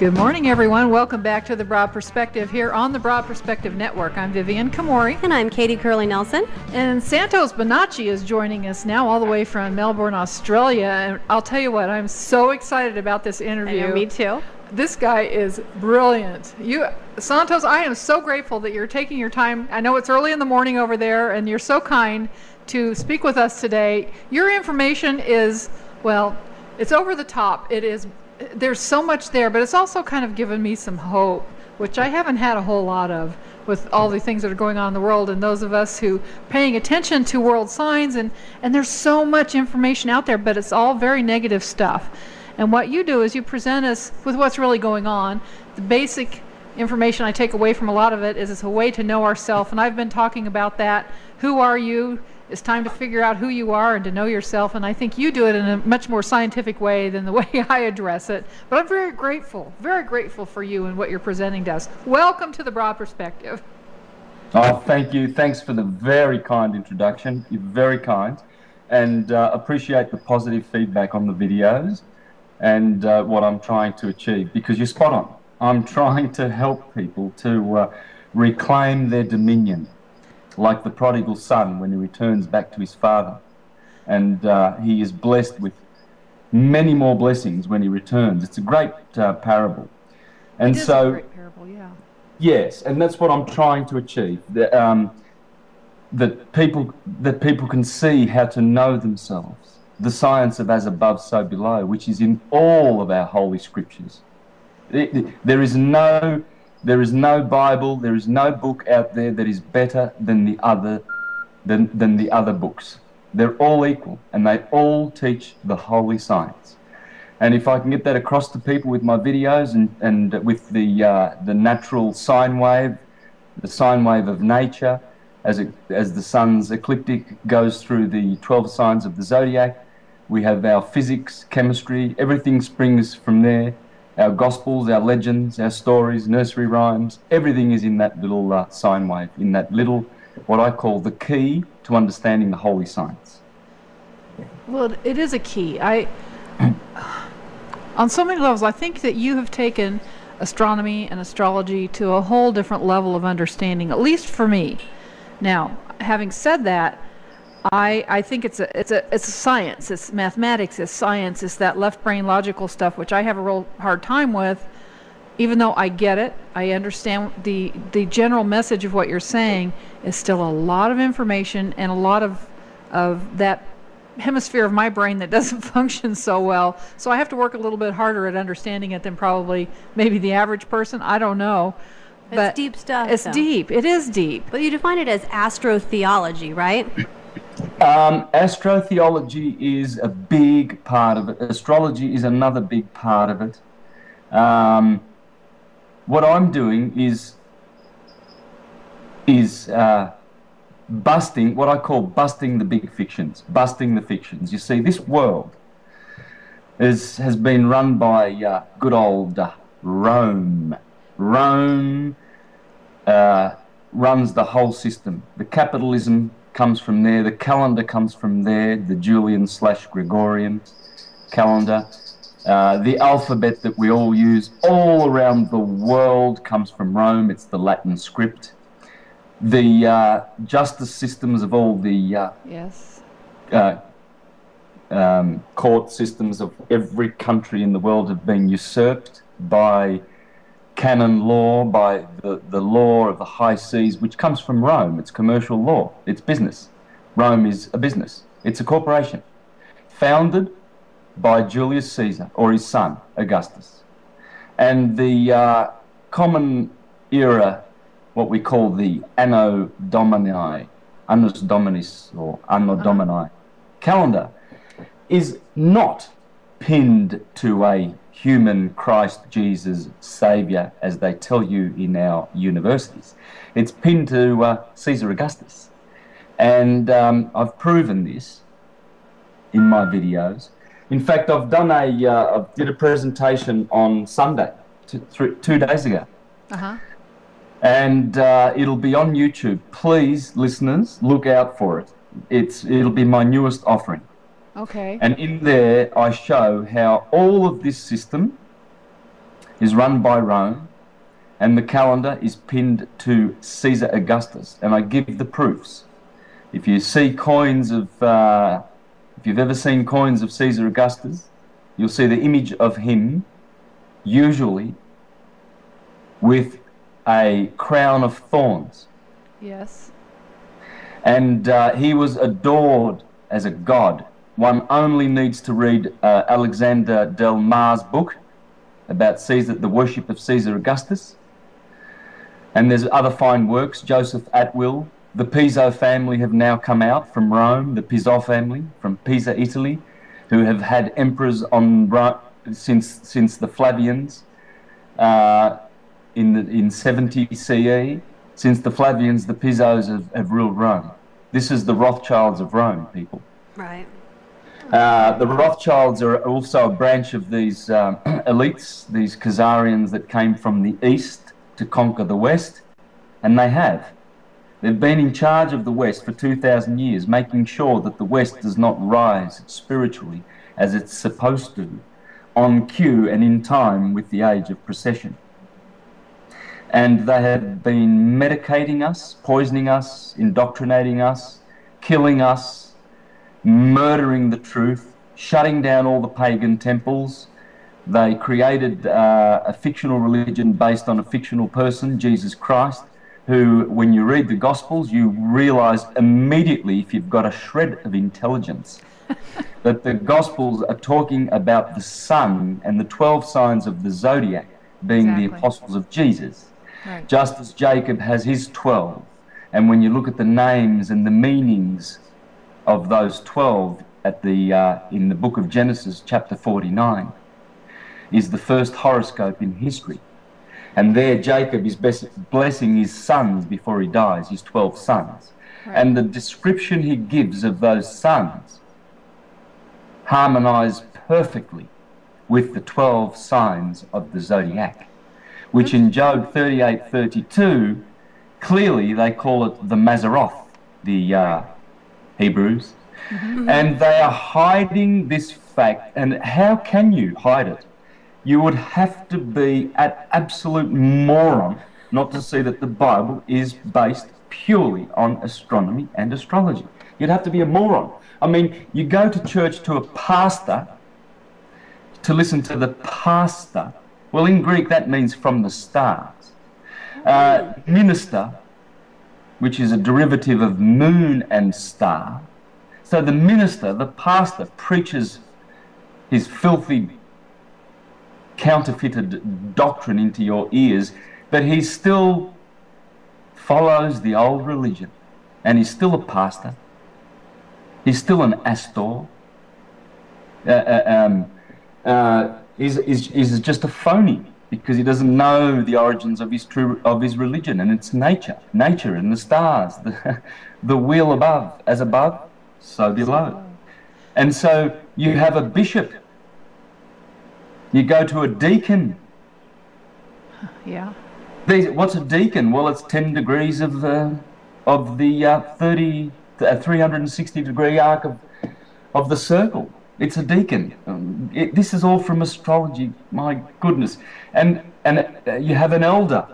Good morning, everyone. Welcome back to The Broad Perspective here on the Broad Perspective Network. I'm Vivian Komori. And I'm Katie Curley-Nelson. And Santos Bonacci is joining us now all the way from Melbourne, Australia. And I'll tell you what, I'm so excited about this interview. I know, me too. This guy is brilliant. Santos, I am so grateful that you're taking your time. I know it's early in the morning over there, and you're so kind to speak with us today. Your information is, well, it's over the top. There's so much there, but it's also kind of given me some hope, which I haven't had a whole lot of with all the things that are going on in the world, and those of us who paying attention to world signs, and there's so much information out there, but it's all very negative stuff. And what you do is you present us with what's really going on. The basic information I take away from a lot of it is it's a way to know ourselves, and I've been talking about that. Who are you? It's time to figure out who you are and to know yourself, and I think you do it in a much more scientific way than the way I address it. But I'm very grateful for you and what you're presenting to us. Welcome to the Broad Perspective. Oh, thank you. Thanks for the very kind introduction. You're very kind, and appreciate the positive feedback on the videos and what I'm trying to achieve, because you're spot on. I'm trying to help people to reclaim their dominion, like the prodigal son when he returns back to his father. And he is blessed with many more blessings when he returns. It's a great parable. And it is so, a great parable, yeah. Yes, and that's what I'm trying to achieve. That people can see how to know themselves. The science of as above, so below, which is in all of our holy scriptures. There is no Bible, there is no book out there that is better than the other books. They're all equal, and they all teach the holy science. And if I can get that across to people with my videos and with the natural sine wave, the sine wave of nature, as the sun's ecliptic goes through the 12 signs of the zodiac, we have our physics, chemistry, everything springs from there. Our gospels, our legends, our stories, nursery rhymes, everything is in that little sine wave, in that little, what I call the key to understanding the holy science. Well, it is a key. On so many levels, I think that you have taken astronomy and astrology to a whole different level of understanding, at least for me. Now, having said that, I think it's a science. It's mathematics. It's science. It's that left brain logical stuff, which I have a real hard time with. Even though I get it, I understand the general message of what you're saying, is still a lot of information and a lot of that hemisphere of my brain that doesn't function so well. So I have to work a little bit harder at understanding it than probably maybe the average person. I don't know. It's but deep stuff. It's deep. It is deep. But you define it as astrotheology, right? Astrotheology is a big part of it. Astrology is another big part of it. What I'm doing is busting, what I call busting the big fictions, busting the fictions. You see, this world has been run by good old Rome. Rome runs the whole system. The capitalism comes from there, the calendar comes from there, the Julian/Gregorian calendar. The alphabet that we all use all around the world comes from Rome. It's the Latin script. The justice systems of all the court systems of every country in the world have been usurped by canon law, by the law of the high seas, which comes from Rome. It's commercial law. It's business. Rome is a business. It's a corporation founded by Julius Caesar or his son, Augustus. And the common era, what we call the Anno Domini, Annus Dominis or Anno Domini calendar, is not pinned to a human Christ Jesus Saviour, as they tell you in our universities. It's pinned to Caesar Augustus. And I've proven this in my videos. In fact, I did a presentation on Sunday, 2 days ago. And it'll be on YouTube. Please, listeners, look out for it. It'll be my newest offering. Okay. And in there, I show how all of this system is run by Rome, and the calendar is pinned to Caesar Augustus. And I give the proofs. If you see coins of, if you've ever seen coins of Caesar Augustus, you'll see the image of him, usually with a crown of thorns. Yes. And he was adored as a god. One only needs to read Alexander Del Mar's book about Caesar, the worship of Caesar Augustus. And there's other fine works. Joseph Atwill, the Piso family have now come out from Rome, the Piso family from Pisa, Italy, who have had emperors on since the Flavians in 70 CE. Since the Flavians, the Pisos have ruled Rome. This is the Rothschilds of Rome, people. Right. The Rothschilds are also a branch of these elites, these Khazarians that came from the east to conquer the west, and they have. They've been in charge of the west for 2,000 years, making sure that the west does not rise spiritually as it's supposed to, on cue and in time with the age of procession. And they have been medicating us, poisoning us, indoctrinating us, killing us, murdering the truth, shutting down all the pagan temples. They created a fictional religion based on a fictional person, Jesus Christ, who, when you read the Gospels, you realize immediately, if you've got a shred of intelligence, that the Gospels are talking about the sun and the 12 signs of the zodiac being the apostles of Jesus. Right. Just as Jacob has his 12. And when you look at the names and the meanings of those 12 at in the book of Genesis, chapter 49, is the first horoscope in history. And there Jacob is blessing his sons before he dies, his 12 sons. Right. And the description he gives of those sons harmonize perfectly with the 12 signs of the zodiac, which in Job 38:32, clearly they call it the Mazzaroth, the Hebrews. Mm-hmm. And they are hiding this fact. And how can you hide it? You would have to be an absolute moron not to see that the Bible is based purely on astronomy and astrology. You'd have to be a moron. I mean, you go to church to a pastor to listen to the pastor. Well, in Greek, that means from the stars. Minister, which is a derivative of moon and star. So the minister, the pastor, preaches his filthy, counterfeited doctrine into your ears, but he still follows the old religion. And he's still a pastor. He's still an Astor. Is just a phony because he doesn't know the origins of his religion, and it's nature and the stars, the wheel above, as above, so below. And so you have a bishop. You go to a deacon. Yeah. What's a deacon? Well, it's 10 degrees of the 360 degree arc of the circle. It's a deacon. This is all from astrology. My goodness. And you have an elder.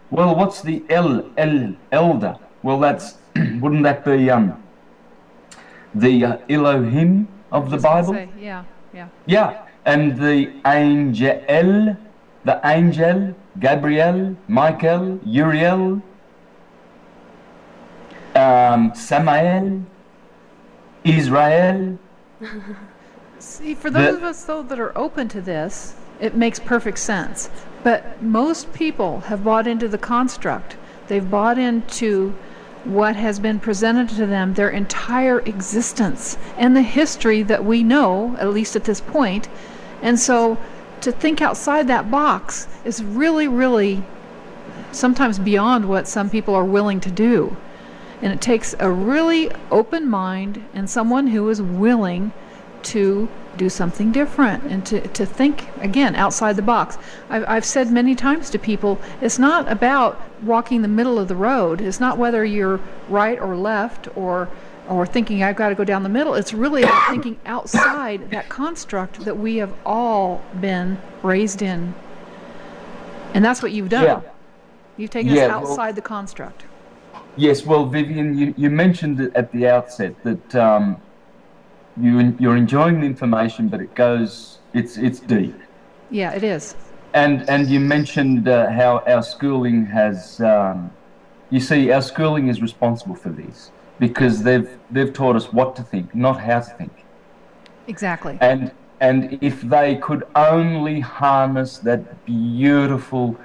Well, what's the elder? Well, that's wouldn't that be the Elohim of the Bible? Yeah. Yeah. And the angel, Gabriel, Michael, Uriel, Samael, Israel. See, for those of us, though, that are open to this, it makes perfect sense. But most people have bought into the construct. They've bought into what has been presented to them their entire existence and the history that we know, at least at this point. And so to think outside that box is really, really sometimes beyond what some people are willing to do. And it takes a really open mind and someone who is willing to do something different and to think, again, outside the box. I've said many times to people, it's not about walking the middle of the road. It's not whether you're right or left or thinking I've got to go down the middle. It's really about thinking outside that construct that we have all been raised in. And that's what you've done. Yeah. You've taken us outside the construct. Yes, well, Vivian, you mentioned it at the outset that you're enjoying the information, but it's deep. Yeah, it is. And you mentioned how our schooling has, you see, our schooling is responsible for this because they've taught us what to think, not how to think. Exactly. And if they could only harness that beautiful,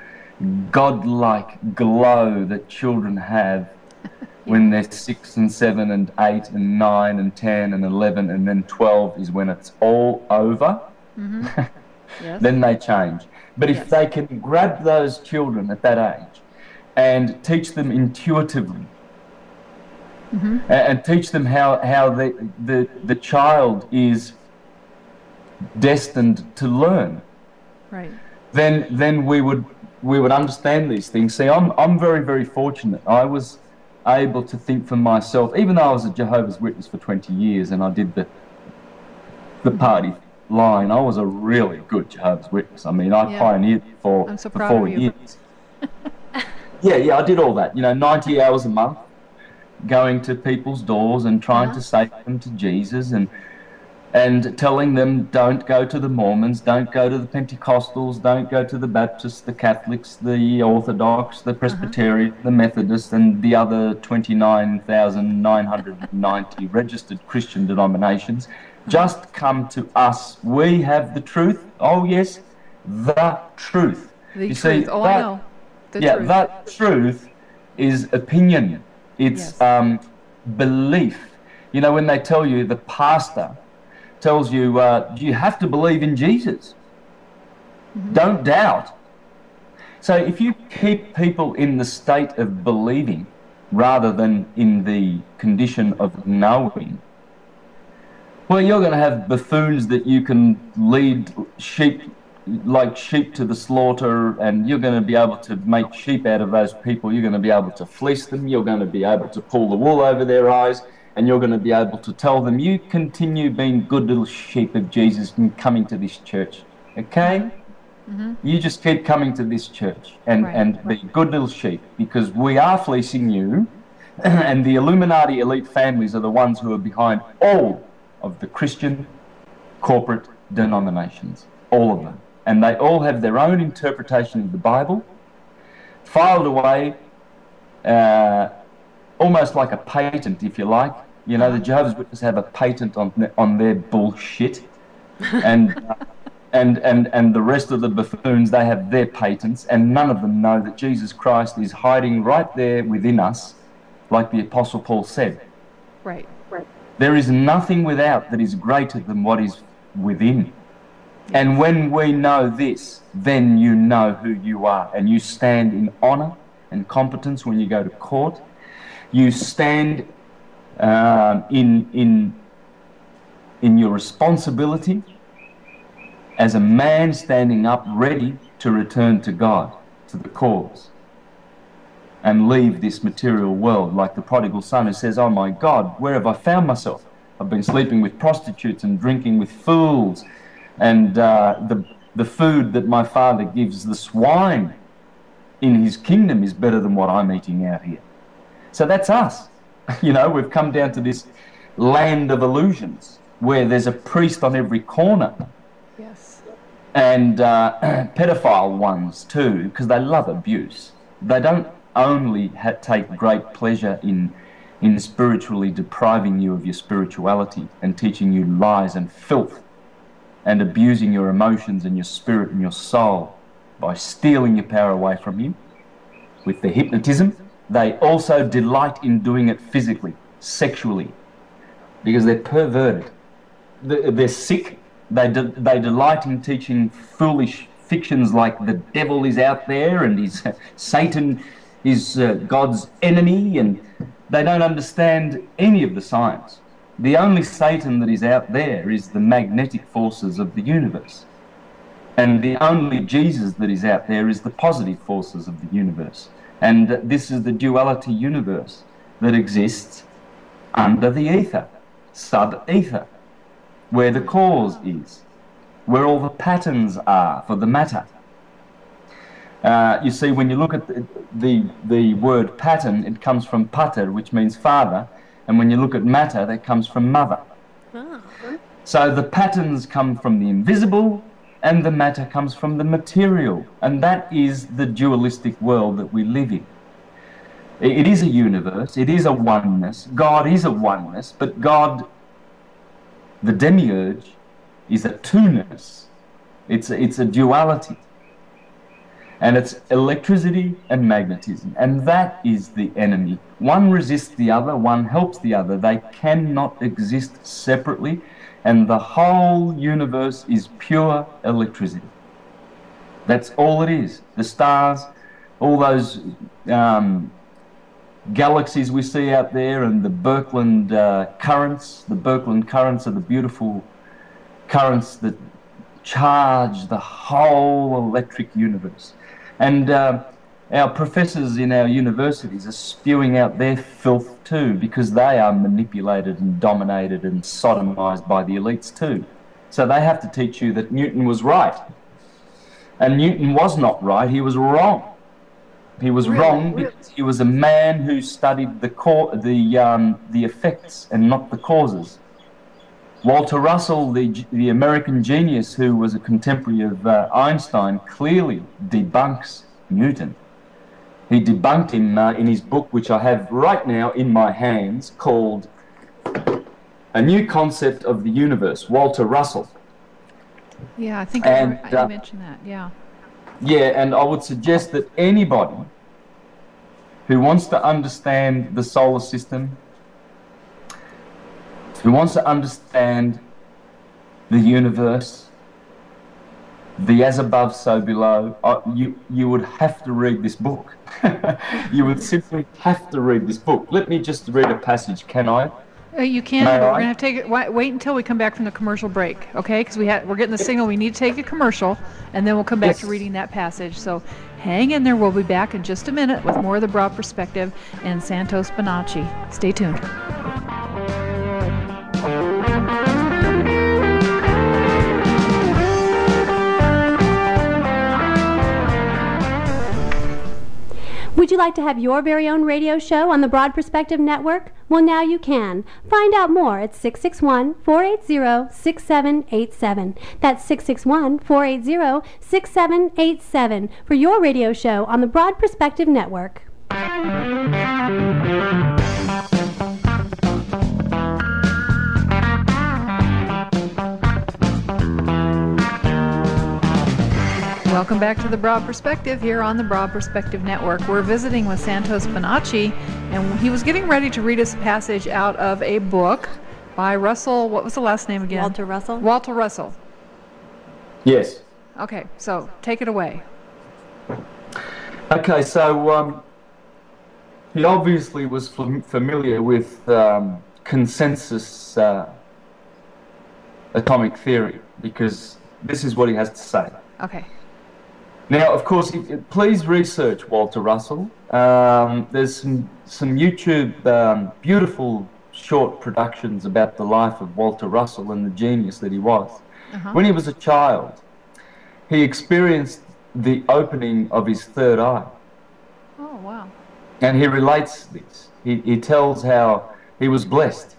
godlike glow that children have when they're 6 and 7 and 8 and 9 and 10 and 11 and then 12 is when it's all over, Yes. then they change. But if they can grab those children at that age and teach them intuitively and teach them how the child is destined to learn, right, then we would understand these things. See, I'm very, very fortunate. I was able to think for myself, even though I was a Jehovah's Witness for 20 years and I did the party line. I was a really good Jehovah's Witness. I mean, I pioneered for 4 years. I did all that. 90 hours a month, going to people's doors and trying to say them to Jesus and telling them, don't go to the Mormons, don't go to the Pentecostals, don't go to the Baptists, the Catholics, the Orthodox, the Presbyterian, the Methodists, and the other 29,990 registered Christian denominations. Just come to us. We have the truth. Oh, yes, the truth. The truth. I know. The truth. That truth is opinion. It's belief. When they tell you, the pastor tells you, you have to believe in Jesus. Don't doubt. So if you keep people in the state of believing rather than in the condition of knowing, well, you're going to have buffoons that you can lead sheep to the slaughter, and you're going to be able to make sheep out of those people. You're going to be able to fleece them. You're going to be able to pull the wool over their eyes, and you're going to be able to tell them, you continue being good little sheep of Jesus and coming to this church, okay? You just keep coming to this church and be good little sheep, because we are fleecing you, and the Illuminati elite families are the ones who are behind all of the Christian corporate denominations, all of them. And they all have their own interpretation of the Bible, filed away, almost like a patent, if you like. The Jehovah's Witnesses have a patent on their bullshit, and the rest of the buffoons, they have their patents, and none of them know that Jesus Christ is hiding right there within us, like the Apostle Paul said. Right. There is nothing without that is greater than what is within. And when we know this, then you know who you are, and you stand in honor and competence when you go to court. You stand in your responsibility as a man standing up ready to return to God, to the cause, and leave this material world, like the prodigal son who says, oh my God, where have I found myself? I've been sleeping with prostitutes and drinking with fools, and the food that my father gives the swine in his kingdom is better than what I'm eating out here. So that's us. We've come down to this land of illusions where there's a priest on every corner. Yes. And pedophile ones too, because they love abuse. They don't only take great pleasure in spiritually depriving you of your spirituality and teaching you lies and filth and abusing your emotions and your spirit and your soul by stealing your power away from you with the hypnotism. They also delight in doing it physically, sexually, because they're perverted. They're sick. They delight in teaching foolish fictions like the devil is out there and Satan is God's enemy, and they don't understand any of the science. The only Satan that is out there is the magnetic forces of the universe. And the only Jesus that is out there is the positive forces of the universe. And this is the duality universe that exists under the ether, sub-ether, where the cause is, where all the patterns are for the matter. You see, when you look at the word pattern, it comes from pater, which means father, and when you look at matter, that comes from mother. Oh. So the patterns come from the invisible, and the matter comes from the material, and that is the dualistic world that we live in. It is a universe, it is a oneness, God is a oneness, but God, the demiurge, is a two-ness. It's a duality. And it's electricity and magnetism, and that is the enemy. One resists the other, one helps the other. They cannot exist separately, and the whole universe is pure electricity. That's all it is. The stars, all those galaxies we see out there, and the Birkeland currents. The Birkeland currents are the beautiful currents that charge the whole electric universe. And our professors in our universities are spewing out their filth too, because they are manipulated and dominated and sodomized by the elites too. So they have to teach you that Newton was right. And Newton was not right, he was wrong. He was wrong because he was a man who studied the effects and not the causes. Walter Russell, the American genius who was a contemporary of Einstein, clearly debunks Newton. He debunked him in his book, which I have right now in my hands, called A New Concept of the Universe, Walter Russell. Yeah, I think I mentioned that, yeah. Yeah, and I would suggest that anybody who wants to understand the solar system, who wants to understand the universe, the as above, so below, you would have to read this book. You would simply have to read this book. Let me just read a passage, can I? You can, but we're going to have to take it. Wait until we come back from the commercial break, okay? Because we're getting the signal. We need to take a commercial, and then we'll come back to reading that passage. So hang in there. We'll be back in just a minute with more of the Broad Perspective and Santos Bonacci. Stay tuned. Would you like to have your very own radio show on the Broad Perspective Network? Well, now you can. Find out more at 661-480-6787. That's 661-480-6787 for your radio show on the Broad Perspective Network. Welcome back to the Broad Perspective here on the Broad Perspective Network. We're visiting with Santos Bonacci, and he was getting ready to read us a passage out of a book by Russell. What was the last name again? Walter Russell. Walter Russell. Yes. Okay, so take it away. Okay, so he obviously was familiar with consensus atomic theory, because this is what he has to say. Okay. Now, of course, please research Walter Russell. There's some YouTube beautiful short productions about the life of Walter Russell and the genius that he was. When he was a child, he experienced the opening of his third eye. Oh, wow. And he relates this. He tells how he was blessed.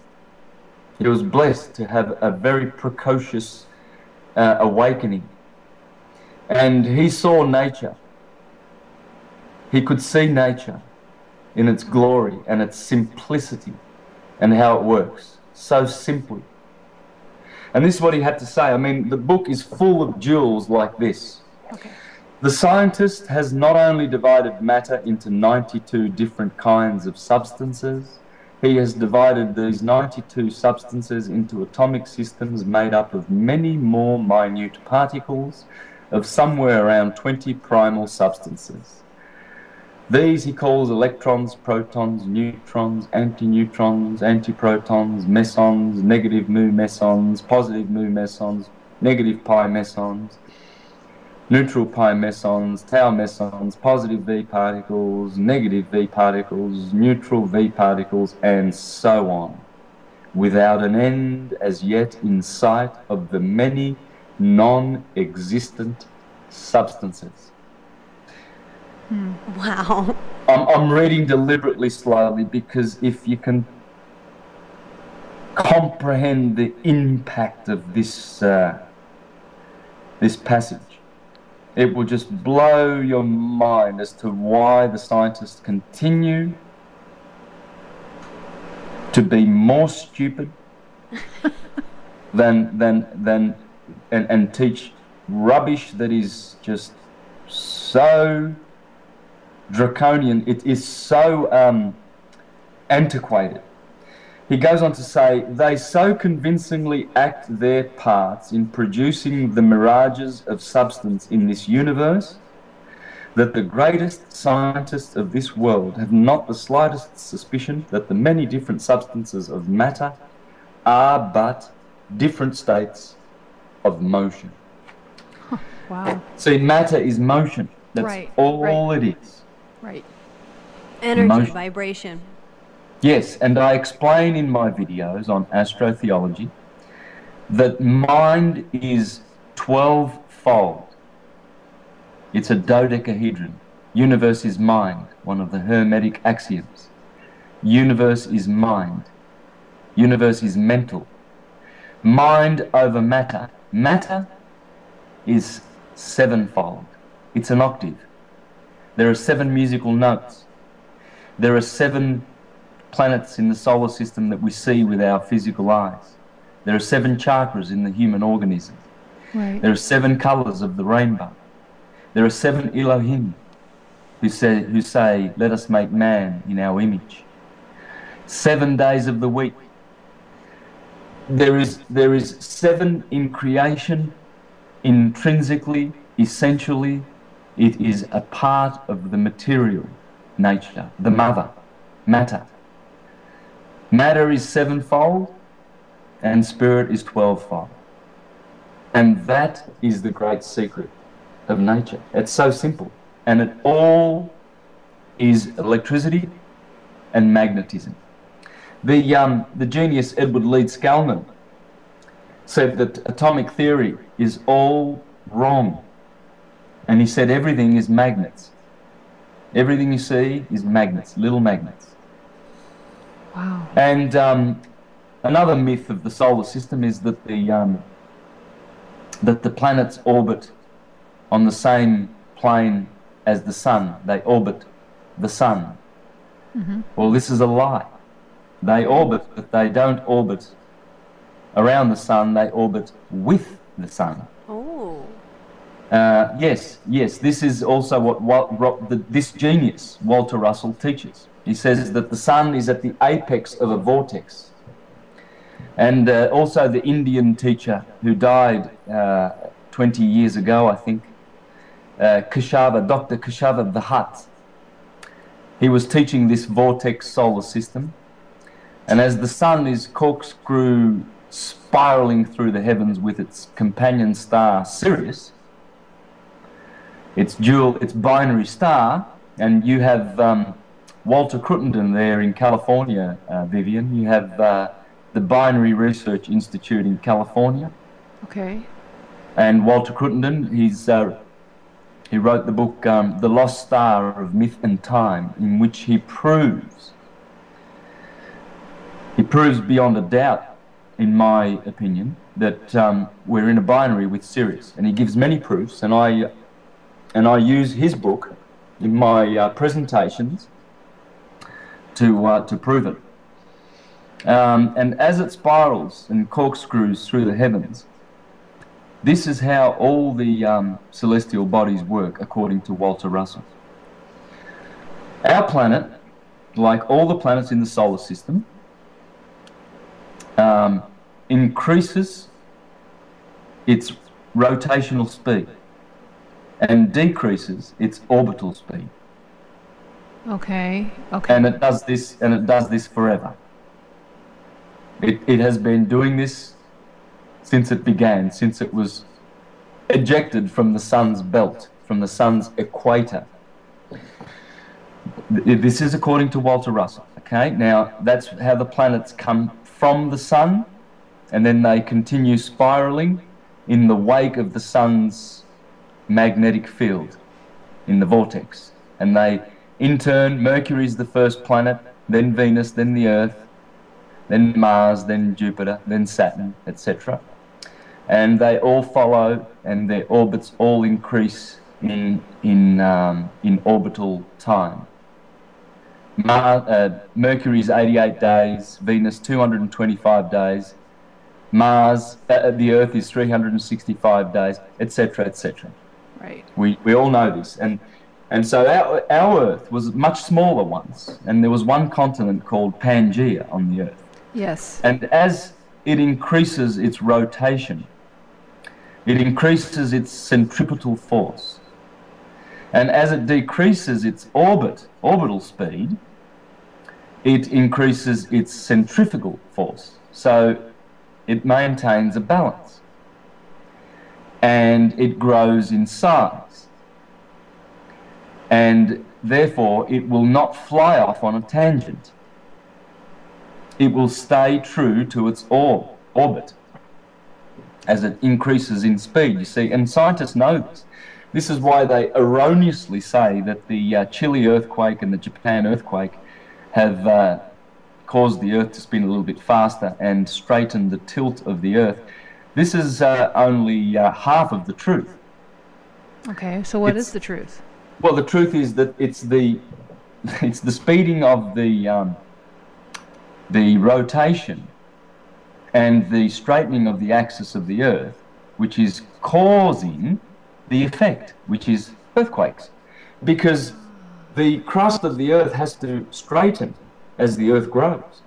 He was blessed to have a very precocious awakening. And he saw nature. He could see nature in its glory and its simplicity and how it works so simply. And this is what he had to say. I mean, the book is full of jewels like this. Okay. The scientist has not only divided matter into 92 different kinds of substances, he has divided these 92 substances into atomic systems made up of many more minute particles of somewhere around 20 primal substances. These he calls electrons, protons, neutrons, antineutrons, antiprotons, mesons, negative mu mesons, positive mu mesons, negative pi mesons, neutral pi mesons, tau mesons, positive V particles, negative V particles, neutral V particles, and so on, without an end as yet in sight of the many non-existent substances. Wow. I'm reading deliberately slowly because if you can comprehend the impact of this this passage, it will just blow your mind as to why the scientists continue to be more stupid and teach rubbish that is just so draconian. It is so antiquated. He goes on to say, they so convincingly act their parts in producing the mirages of substance in this universe that the greatest scientists of this world have not the slightest suspicion that the many different substances of matter are but different states of motion. Wow. See, matter is motion. That's all it is. Right. Energy, Motion. vibration. Yes, and I explain in my videos on astrotheology that mind is 12-fold. It's a dodecahedron. Universe is mind, one of the Hermetic axioms. Universe is mind. Universe is mental. Mind over matter. Matter is 7-fold. It's an octave. There are 7 musical notes. There are 7 planets in the solar system that we see with our physical eyes. There are 7 chakras in the human organism. Right. There are 7 colors of the rainbow. There are 7 Elohim who say, let us make man in our image. 7 days of the week. There is 7 in creation, intrinsically, essentially. It is a part of the material nature, the mother, matter. Matter is 7-fold and spirit is 12-fold. And that is the great secret of nature. It's so simple. And it all is electricity and magnetism. The genius Edward Leeds Scalman said that atomic theory is all wrong. And he said everything is magnets. Everything you see is magnets, little magnets. Wow. And another myth of the solar system is that the planets orbit on the same plane as the sun. They orbit the sun. Mm-hmm. Well, this is a lie. They orbit, but they don't orbit around the sun. They orbit with the sun. Oh. Yes. This is also what this genius, Walter Russell, teaches. He says that the sun is at the apex of a vortex. And also the Indian teacher who died 20 years ago, I think, Dr. Keshava Bhatt, he was teaching this vortex solar system. And as the sun is corkscrew spiraling through the heavens with its companion star Sirius, its binary star, and you have Walter Crittenden there in California, Vivian. You have the Binary Research Institute in California. Okay. And Walter Crittenden, he wrote the book The Lost Star of Myth and Time, in which he proves beyond a doubt, in my opinion, that we're in a binary with Sirius. And he gives many proofs, and I use his book in my presentations to prove it. And as it spirals and corkscrews through the heavens, this is how all the celestial bodies work, according to Walter Russell. Our planet, like all the planets in the solar system, increases its rotational speed and decreases its orbital speed. Okay. And it does this forever. It has been doing this since it began, since it was ejected from the sun's belt, from the sun's equator. This is according to Walter Russell. Okay, now that's how the planets come from the sun, and then they continue spiraling in the wake of the sun's magnetic field in the vortex. And they, in turn, Mercury is the first planet, then Venus, then the Earth, then Mars, then Jupiter, then Saturn, etc. And they all follow, and their orbits all increase in orbital time. Mercury is 88 days, Venus 225 days, Mars, the Earth is 365 days, etc., etc. Right. We all know this, and so our Earth was much smaller once, and there was one continent called Pangaea on the Earth. Yes. And as it increases its rotation, it increases its centripetal force. And as it decreases its orbital speed, it increases its centrifugal force. So it maintains a balance. And it grows in size. And therefore, it will not fly off on a tangent. It will stay true to its orbit as it increases in speed, you see. And scientists know this. This is why they erroneously say that the Chile earthquake and the Japan earthquake have caused the Earth to spin a little bit faster and straightened the tilt of the Earth. This is only half of the truth. Okay, so what is the truth? Well, the truth is that it's the speeding of the rotation and the straightening of the axis of the Earth, which is causing the effect, which is earthquakes. Because the crust of the Earth has to straighten as the Earth grows.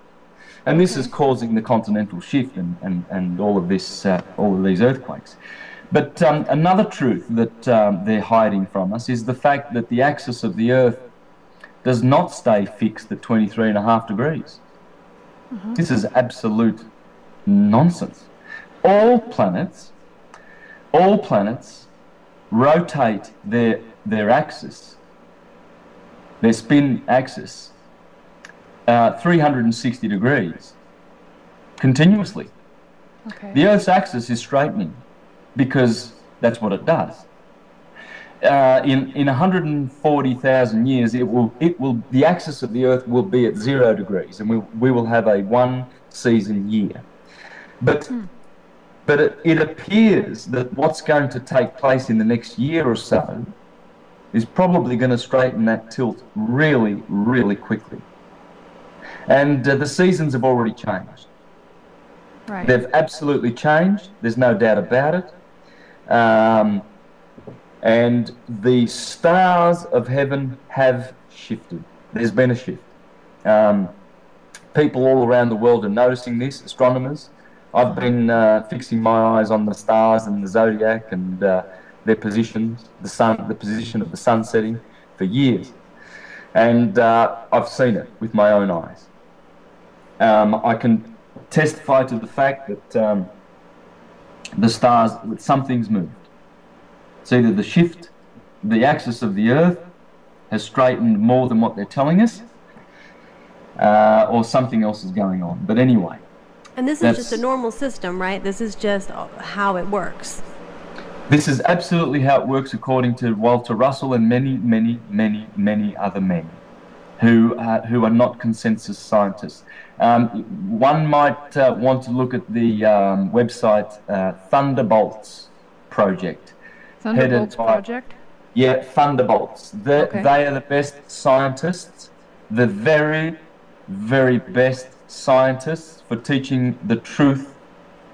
And this is causing the continental shift and all of this, all of these earthquakes. But another truth that they're hiding from us is the fact that the axis of the Earth does not stay fixed at 23.5 degrees. This is absolute nonsense. All planets rotate their axis, their spin axis, 360 degrees continuously. Okay. The Earth's axis is straightening because that's what it does. In 140,000 years, the axis of the Earth will be at 0 degrees, and we will have a one-season year. But it appears that what's going to take place in the next year or so is probably going to straighten that tilt really, really quickly. And the seasons have already changed. Right. They've absolutely changed. There's no doubt about it. And the stars of heaven have shifted. There's been a shift. People all around the world are noticing this, astronomers. I've been fixing my eyes on the stars and the zodiac and their positions, the position of the sun setting for years. And I've seen it with my own eyes. I can testify to the fact that the stars, something's moved. It's either the shift, the axis of the Earth has straightened more than what they're telling us, or something else is going on. But anyway. And this is just a normal system, right? This is just how it works. This is absolutely how it works according to Walter Russell and many, many, many, many other men who are not consensus scientists. One might want to look at the website Thunderbolts Project. Thunderbolts Project? Yeah, Thunderbolts. They are the best scientists, the very, very best scientists for teaching the truth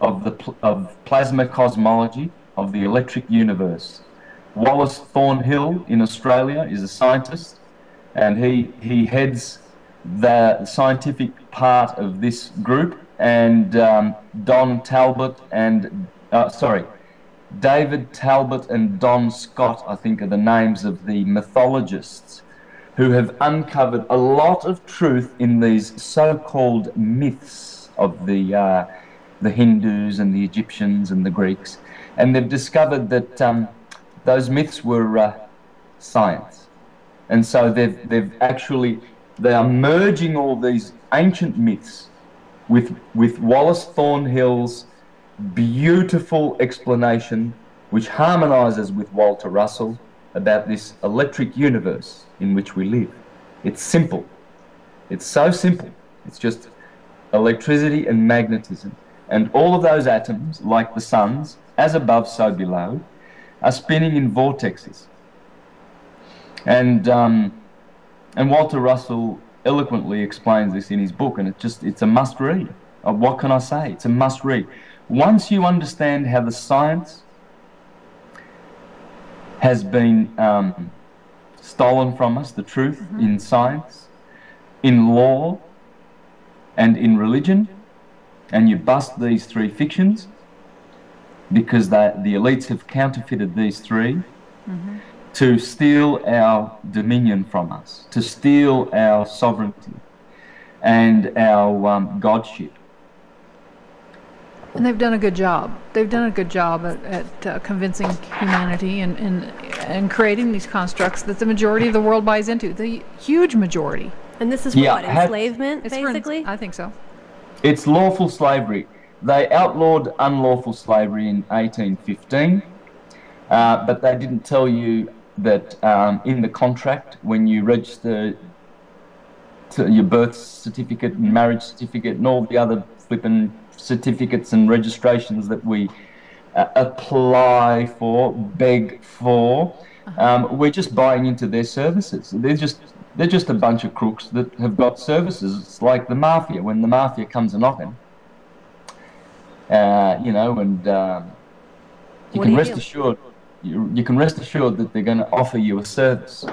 of plasma cosmology, of the electric universe. Wallace Thornhill in Australia is a scientist, and he heads the scientific part of this group, and David Talbot and Don Scott, I think, are the names of the mythologists who have uncovered a lot of truth in these so-called myths of the Hindus and the Egyptians and the Greeks. And they've discovered that those myths were science. And so they are merging all these ancient myths with Wallace Thornhill's beautiful explanation, which harmonizes with Walter Russell, about this electric universe in which we live. It's simple. It's so simple. It's just electricity and magnetism. And all of those atoms, like the suns, as above, so below, are spinning in vortexes. And Walter Russell eloquently explains this in his book, and it's a must read. What can I say? It's a must read. Once you understand how the science has been stolen from us, the truth in science, in law, and in religion, and you bust these three fictions, because the elites have counterfeited these three to steal our dominion from us, to steal our sovereignty and our godship. And they've done a good job. They've done a good job at convincing humanity and creating these constructs that the majority of the world buys into, the huge majority. And this is for what, enslavement, basically? I think so. It's lawful slavery. They outlawed unlawful slavery in 1815, but they didn't tell you that in the contract, when you register your birth certificate and marriage certificate and all the other flipping certificates and registrations that we apply for, beg for, we're just buying into their services. They're just a bunch of crooks that have got services. It's like the mafia. When the mafia comes a knocking, you know, and you can rest assured. You can rest assured that they're going to offer you a service.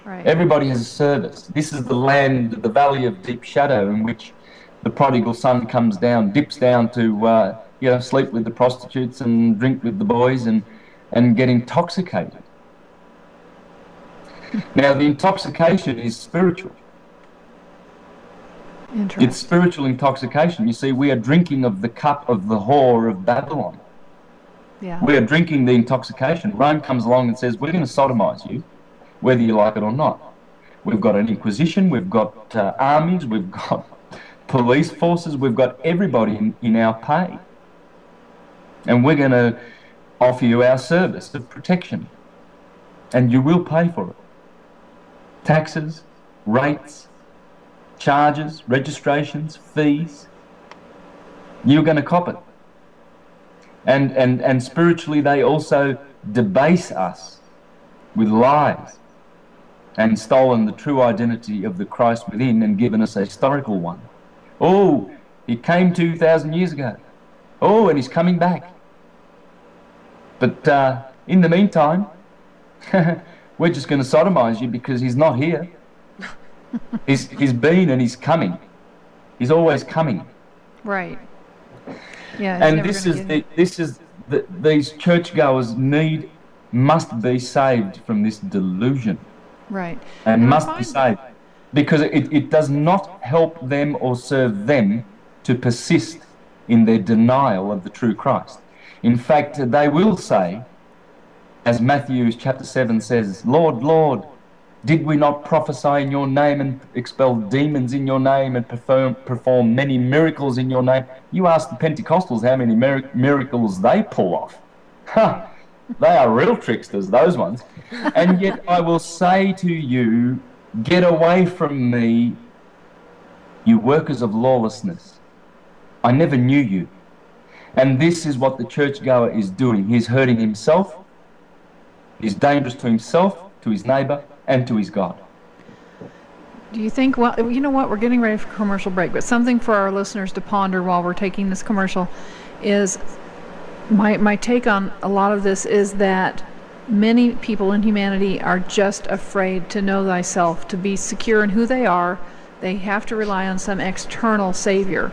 Right. Everybody has a service. This is the land, the valley of deep shadow, in which the prodigal son comes down, dips down to sleep with the prostitutes and drink with the boys and get intoxicated. Now, the intoxication is spiritual. It's spiritual intoxication. You see, we are drinking of the cup of the whore of Babylon. Yeah. We are drinking the intoxication. Rome comes along and says, we're going to sodomize you, whether you like it or not. We've got an inquisition, we've got armies, we've got police forces, we've got everybody in our pay. And we're going to offer you our service of protection. And you will pay for it. Taxes, rates, charges, registrations, fees. You're going to cop it. And spiritually they also debase us with lies and stolen the true identity of the Christ within and given us a historical one. Oh, he came 2,000 years ago. Oh, and he's coming back. But in the meantime, we're just going to sodomize you because he's not here. He's been and he's coming. He's always coming. Right. Yeah. And these churchgoers must be saved from this delusion. Right. And must be saved. Because it does not help them or serve them to persist in their denial of the true Christ. In fact, they will say, as Matthew chapter 7 says, Lord, Lord, did we not prophesy in your name and expel demons in your name and perform many miracles in your name? You ask the Pentecostals how many miracles they pull off. Huh, they are real tricksters, those ones. And yet I will say to you, get away from me, you workers of lawlessness. I never knew you. And this is what the churchgoer is doing. He's hurting himself. He's dangerous to himself, to his neighbour, and to his God. Do you think, well, you know what, we're getting ready for a commercial break, but something for our listeners to ponder while we're taking this commercial is, my take on a lot of this is that many people in humanity are just afraid to know thyself, to be secure in who they are. They have to rely on some external savior,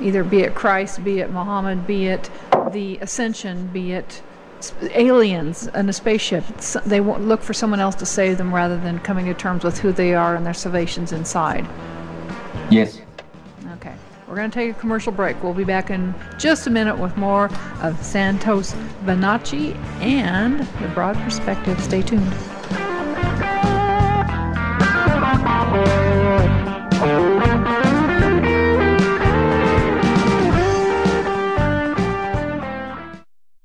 either be it Christ, be it Muhammad, be it the ascension, be it aliens in a spaceship. They won't look for someone else to save them rather than coming to terms with who they are and their salvation's inside. Yes. Okay. We're going to take a commercial break. We'll be back in just a minute with more of Santos Bonacci and the Broad Perspective. Stay tuned.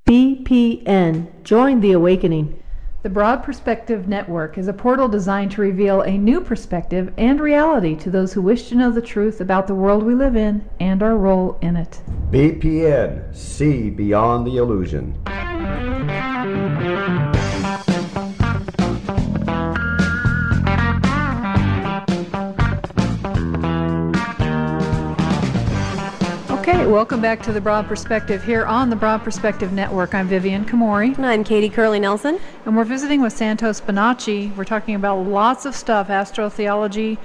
BPN. Join the awakening. The Broad Perspective Network is a portal designed to reveal a new perspective and reality to those who wish to know the truth about the world we live in and our role in it. BPN, see beyond the illusion. Okay, welcome back to The Broad Perspective here on the Broad Perspective Network. I'm Vivian Komori. And I'm Katie Curley-Nelson. And we're visiting with Santos Bonacci. We're talking about lots of stuff, astrotheology.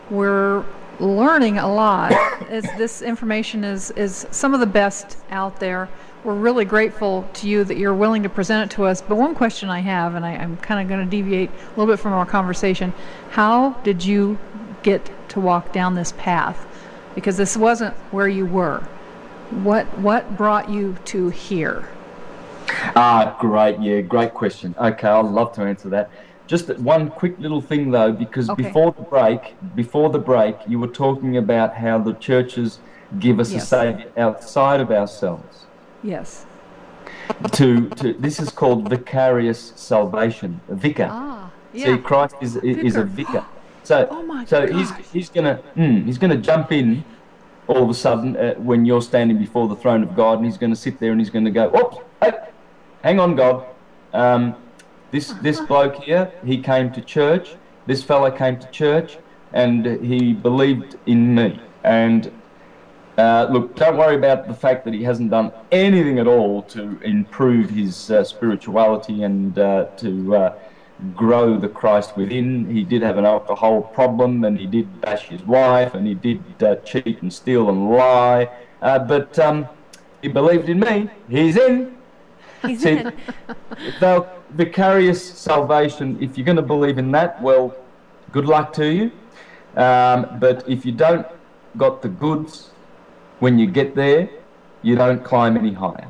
We're learning a lot. This information is some of the best out there. We're really grateful to you that you're willing to present it to us. But one question I have, and I'm kind of going to deviate a little bit from our conversation, how did you get to walk down this path? Because this wasn't where you were. What brought you to here? Great question. Okay, I'd love to answer that. Just one quick little thing though, because Okay. before the break, you were talking about how the churches give us Yes. a savior outside of ourselves. Yes. This is called vicarious salvation, vicar. Yeah. See, Christ is a vicar. So, Oh my so gosh. he's gonna jump in all of a sudden when you're standing before the throne of God, and he's going to sit there and he's going to go, "Oops, hey, hang on, God. This bloke here, he came to church. This fella came to church, and he believed in me. And look, don't worry about the fact that he hasn't done anything at all to improve his spirituality and to grow the Christ within. He did have an alcohol problem, and he did bash his wife, and he did cheat and steal and lie, but he believed in me. He's in." He's See, in. the vicarious salvation, if you're going to believe in that, well, good luck to you. But if you don't got the goods, when you get there, you don't climb any higher.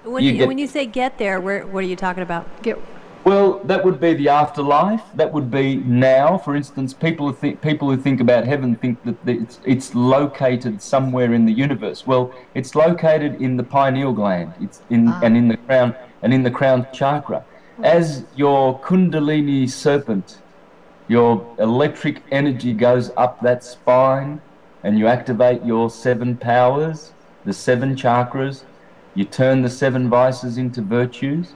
When you say get there, what are you talking about? Well, that would be the afterlife. That would be now. For instance, people who think about heaven think that it's located somewhere in the universe. Well, it's located in the pineal gland. It's in the crown chakra. As your Kundalini serpent, your electric energy goes up that spine, and you activate your 7 powers, the 7 chakras. You turn the 7 vices into virtues.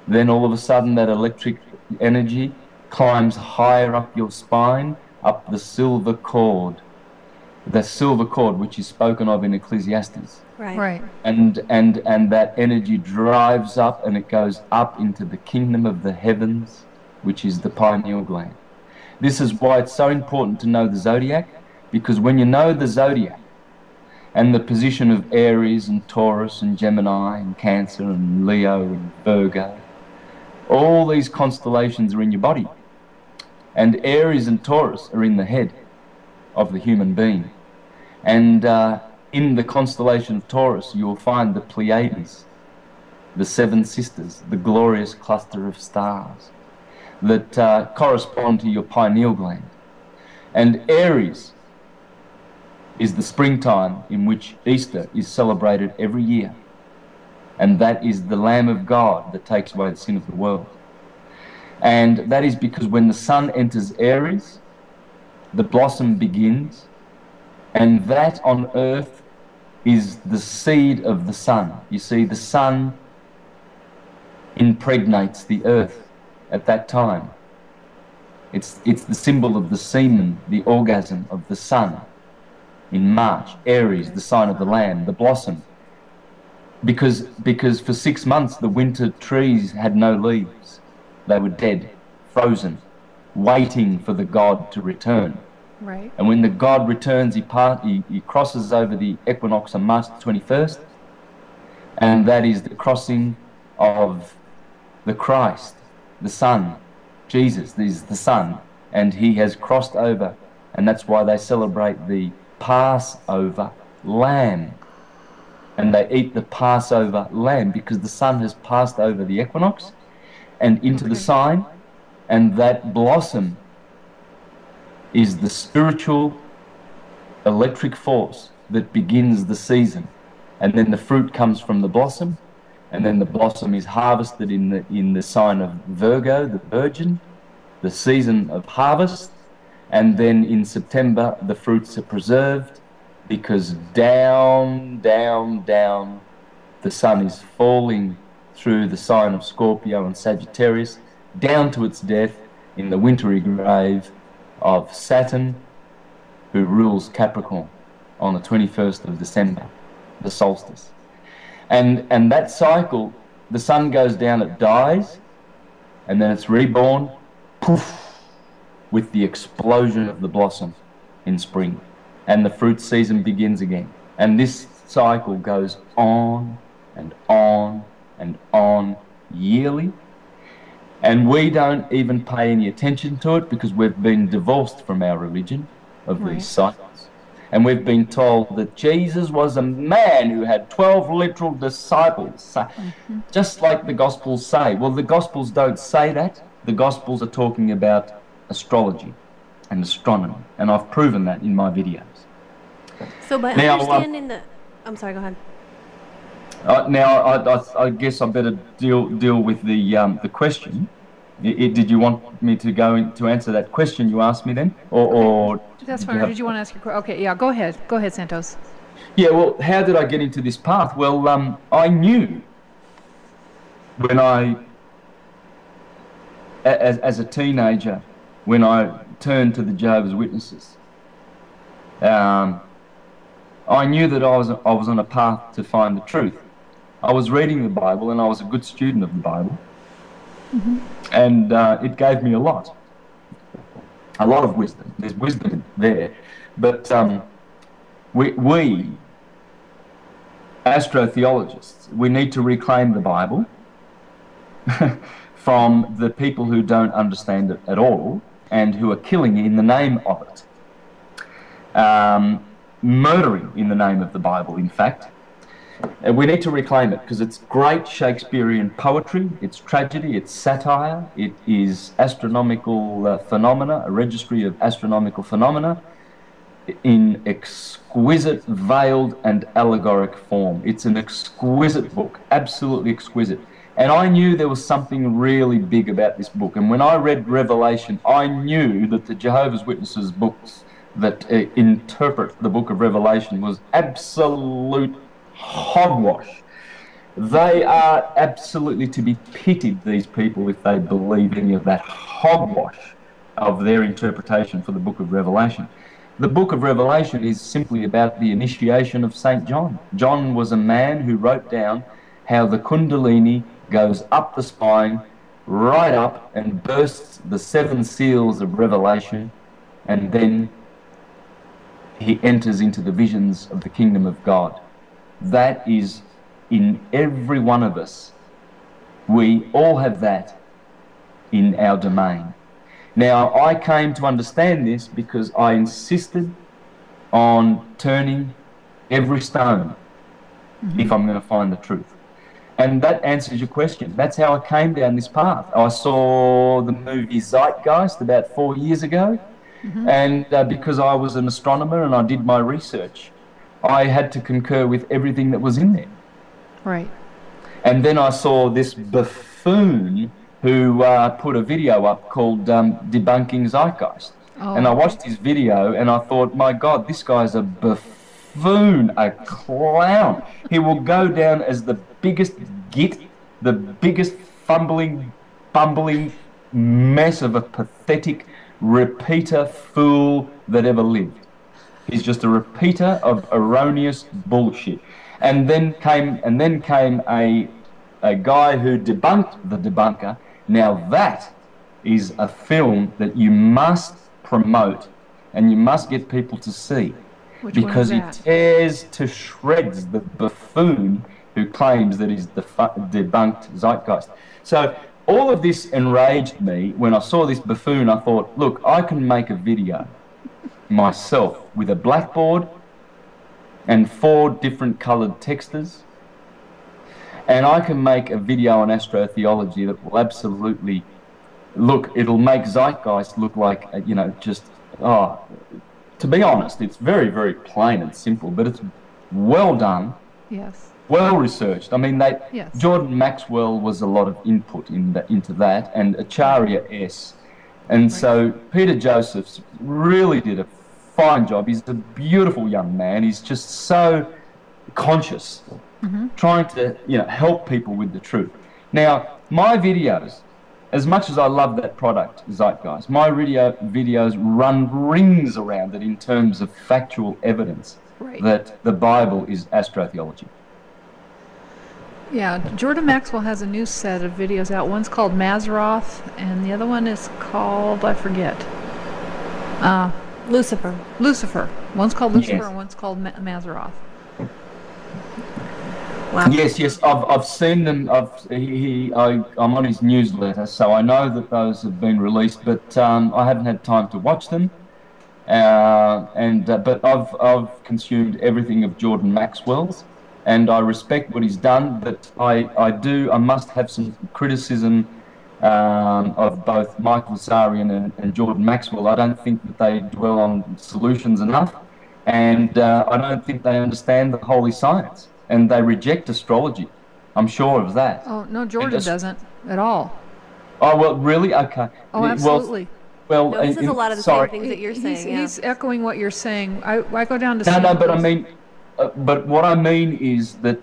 Then all of a sudden that electric energy climbs higher up your spine, up the silver cord. The silver cord, which is spoken of in Ecclesiastes. Right. And that energy drives up, and it goes up into the kingdom of the heavens, which is the pineal gland. This is why it's so important to know the zodiac, because when you know the zodiac and the position of Aries and Taurus and Gemini and Cancer and Leo and Virgo, all these constellations are in your body. And Aries and Taurus are in the head of the human being. And in the constellation of Taurus, you'll find the Pleiades, the 7 sisters, the glorious cluster of stars that correspond to your pineal gland. And Aries is the springtime in which Easter is celebrated every year. And that is the Lamb of God that takes away the sin of the world. And that is because when the sun enters Aries, the blossom begins, and that on earth is the seed of the sun. You see, the sun impregnates the earth at that time. It's the symbol of the semen, the orgasm of the sun. In March, Aries, the sign of the Lamb, the blossom. Because for 6 months the winter trees had no leaves. They were dead, frozen, waiting for the god to return. Right. And when the god returns, he crosses over the equinox on March 21st, and that is the crossing of the Christ, the Son, Jesus. This is the Son, and he has crossed over, and that's why they celebrate the Passover lamb. And they eat the Passover lamb because the sun has passed over the equinox and into the sign, and that blossom is the spiritual electric force that begins the season. And then the fruit comes from the blossom, and then the blossom is harvested in the sign of Virgo, the Virgin, the season of harvest, and then in September the fruits are preserved because down, down, down the sun is falling through the sign of Scorpio and Sagittarius down to its death in the wintry grave of Saturn, who rules Capricorn on the 21st of December, the solstice. And that cycle, the sun goes down, it dies, and then it's reborn, poof, with the explosion of the blossom in spring. And the fruit season begins again. And this cycle goes on and on and on yearly. And we don't even pay any attention to it because we've been divorced from our religion of these cycles. And we've been told that Jesus was a man who had 12 literal disciples, just like the Gospels say. Well, the Gospels don't say that. The Gospels are talking about astrology and astronomy, and I've proven that in my videos. So by understanding the... I'm sorry, go ahead. Now, I guess I better deal with the question. Did you want me to go in to answer that question you asked me then, or that's fine. Or did you want to ask your question? Okay, yeah, go ahead. Go ahead, Santos. Yeah, well, how did I get into this path? Well, I knew when as a teenager, when I turned to the Jehovah's Witnesses, I knew that I was on a path to find the truth. I was reading the Bible, and I was a good student of the Bible, and it gave me a lot of wisdom. There's wisdom there, but we astrotheologists, we need to reclaim the Bible from the people who don't understand it at all and who are killing in the name of it, murdering in the name of the Bible, in fact. And we need to reclaim it because it's great Shakespearean poetry, it's tragedy, it's satire, it is astronomical phenomena, a registry of astronomical phenomena in exquisite, veiled and allegoric form. It's an exquisite book, absolutely exquisite. And I knew there was something really big about this book. And when I read Revelation, I knew that the Jehovah's Witnesses books that interpret the book of Revelation was absolute hogwash. They are absolutely to be pitied, these people, if they believe any of that hogwash of their interpretation for the book of Revelation. The book of Revelation is simply about the initiation of St. John. John was a man who wrote down how the Kundalini goes up the spine, right up, and bursts the 7 seals of Revelation, and then he enters into the visions of the kingdom of God. That is in every one of us. We all have that in our domain. Now, I came to understand this because I insisted on turning every stone if I'm going to find the truth. And that answers your question. That's how I came down this path. I saw the movie Zeitgeist about 4 years ago, and because I was an astronomer and I did my research, I had to concur with everything that was in there. Right. And then I saw this buffoon who put a video up called Debunking Zeitgeist. Oh, and I watched his video and I thought, my God, this guy's a buffoon, a clown. He will go down as the biggest git, the biggest fumbling, bumbling mess of a pathetic repeater fool that ever lived. He's just a repeater of erroneous bullshit. And then came a guy who debunked the debunker. Now that is a film that you must promote and you must get people to see. Which because he one is that? tears to shreds the buffoon who claims that he's the debunked Zeitgeist. So all of this enraged me. When I saw this buffoon, I thought, look, I can make a video myself with a blackboard and 4 different coloured textures, and I can make a video on astrotheology that will absolutely it'll make Zeitgeist look like, to be honest, it's very, very plain and simple, but it's well done. Yes. well researched. I mean, Yes. Jordan Maxwell was a lot of input into that, and Acharya S. And so Peter Josephs really did a fine job. He's a beautiful young man. He's just so conscious, trying to help people with the truth. Now, my videos, as much as I love that product, Zeitgeist, my videos run rings around it in terms of factual evidence that the Bible is astrotheology. Yeah, Jordan Maxwell has a new set of videos out. One's called Mazzaroth, and the other one is called, I forget. Lucifer. Lucifer. One's called Lucifer, Yes. and one's called Mazzaroth. Wow. Yes, I've seen them. I'm on his newsletter, so I know that those have been released, but I haven't had time to watch them. But I've consumed everything of Jordan Maxwell's, and I respect what he's done. But I must have some criticism of both Michael Zarian and Jordan Maxwell. I don't think that they dwell on solutions enough, and I don't think they understand the holy science. And they reject astrology. I'm sure of that. Oh, no, Jordan doesn't at all. Oh, well, really? Okay. Oh, absolutely. Well, No, he says a lot of the same things that you're saying. He's echoing what you're saying. I go down to... No, but I mean... but what I mean is that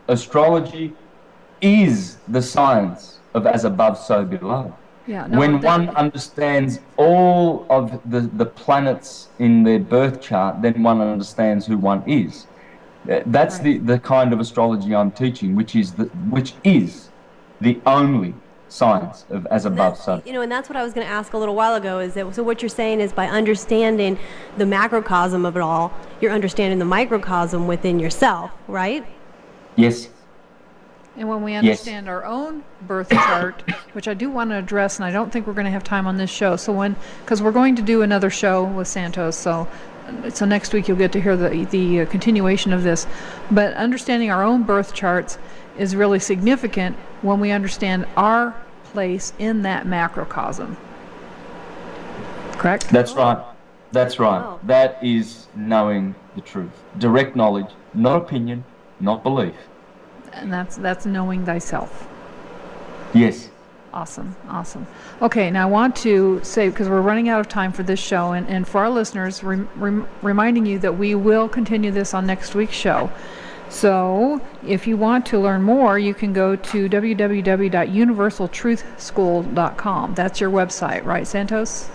astrology is the science of as above, so below. Yeah, no, when one understands all of the planets in their birth chart, then one understands who one is. That's the kind of astrology I'm teaching, which is the only science of as above, so. And that's what I was going to ask a little while ago. Is that so? What you're saying is by understanding the macrocosm of it all, you're understanding the microcosm within yourself, right? Yes. And when we understand our own birth chart, which I do want to address, and I don't think we're going to have time on this show, because we're going to do another show with Santos, so next week you'll get to hear the continuation of this. But understanding our own birth charts is really significant when we understand our place in that macrocosm. Correct? That's right. That's right. Oh. That is knowing the truth. Direct knowledge, not opinion, not belief. And that's knowing thyself. Yes. Awesome, awesome. Okay, now I want to say, because we're running out of time for this show, and for our listeners, reminding you that we will continue this on next week's show. So if you want to learn more, you can go to www.universaltruthschool.com. That's your website, right, Santos?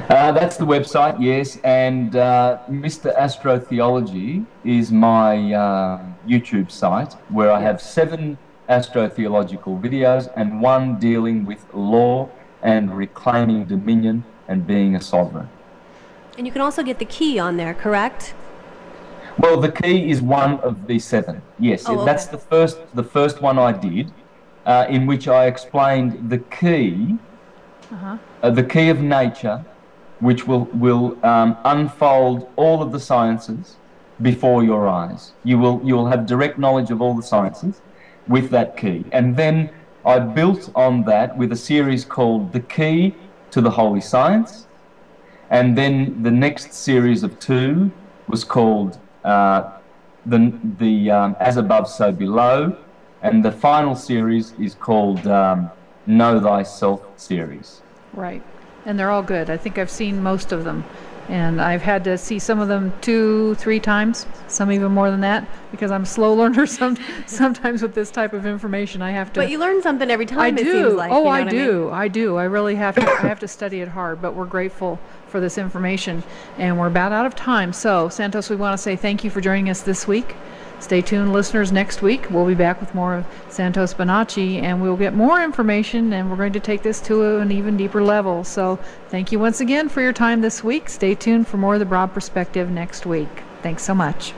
That's the website, yes, and Mr. Astrotheology is my YouTube site, where I have 7 astrotheological videos and 1 dealing with law and reclaiming dominion and being a sovereign. And you can also get the key on there, correct? Well, the key is one of the 7. Yes, Oh, okay. That's the first one I did, in which I explained the key of nature, which will unfold all of the sciences before your eyes. You'll have direct knowledge of all the sciences with that key. And then I built on that with a series called The Key to the Holy Science. And then the next series of 2 was called As Above, So Below. And the final series is called Know Thyself series. Right. And they're all good. I think I've seen most of them. And I've had to see some of them 2-3 times, some even more than that, because I'm a slow learner sometimes with this type of information. I have to... But you learn something every time, I it do. seems like. Oh, you know I what do. mean? I do. I really have to. I have to study it hard. But we're grateful for this information, and we're about out of time. So, Santos, we want to say thank you for joining us this week. Stay tuned, listeners. Next week we'll be back with more of Santos Bonacci, and we'll get more information, and we're going to take this to an even deeper level. So, thank you once again for your time this week. Stay tuned for more of the Broad Perspective next week. Thanks so much.